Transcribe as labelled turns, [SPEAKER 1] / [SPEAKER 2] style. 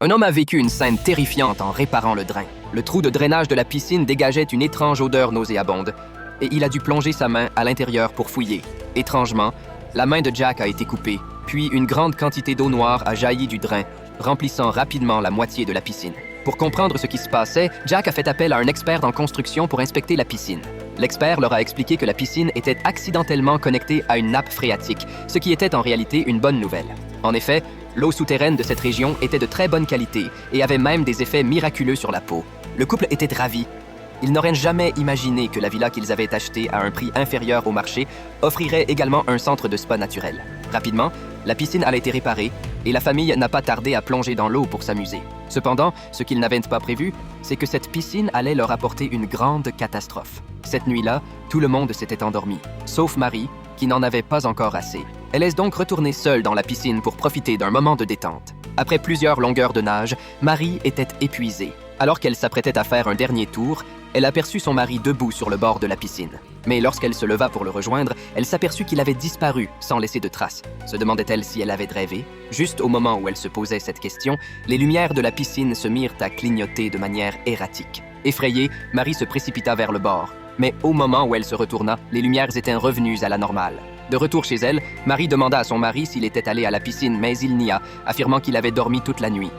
[SPEAKER 1] Un homme a vécu une scène terrifiante en réparant le drain. Le trou de drainage de la piscine dégageait une étrange odeur nauséabonde et il a dû plonger sa main à l'intérieur pour fouiller. Étrangement, la main de Jack a été coupée, puis une grande quantité d'eau noire a jailli du drain, remplissant rapidement la moitié de la piscine. Pour comprendre ce qui se passait, Jack a fait appel à un expert en construction pour inspecter la piscine. L'expert leur a expliqué que la piscine était accidentellement connectée à une nappe phréatique, ce qui était en réalité une bonne nouvelle. En effet, l'eau souterraine de cette région était de très bonne qualité et avait même des effets miraculeux sur la peau. Le couple était ravi. Ils n'auraient jamais imaginé que la villa qu'ils avaient achetée à un prix inférieur au marché offrirait également un centre de spa naturel. Rapidement, la piscine a été réparée et la famille n'a pas tardé à plonger dans l'eau pour s'amuser. Cependant, ce qu'ils n'avaient pas prévu, c'est que cette piscine allait leur apporter une grande catastrophe. Cette nuit-là, tout le monde s'était endormi, sauf Marie, qui n'en avait pas encore assez. Elle est donc retournée seule dans la piscine pour profiter d'un moment de détente. Après plusieurs longueurs de nage, Marie était épuisée. Alors qu'elle s'apprêtait à faire un dernier tour, elle aperçut son mari debout sur le bord de la piscine. Mais lorsqu'elle se leva pour le rejoindre, elle s'aperçut qu'il avait disparu sans laisser de traces. Se demandait-elle si elle avait rêvé? Juste au moment où elle se posait cette question, les lumières de la piscine se mirent à clignoter de manière erratique. Effrayée, Marie se précipita vers le bord. Mais au moment où elle se retourna, les lumières étaient revenues à la normale. De retour chez elle, Marie demanda à son mari s'il était allé à la piscine, mais il nia, affirmant qu'il avait dormi toute la nuit.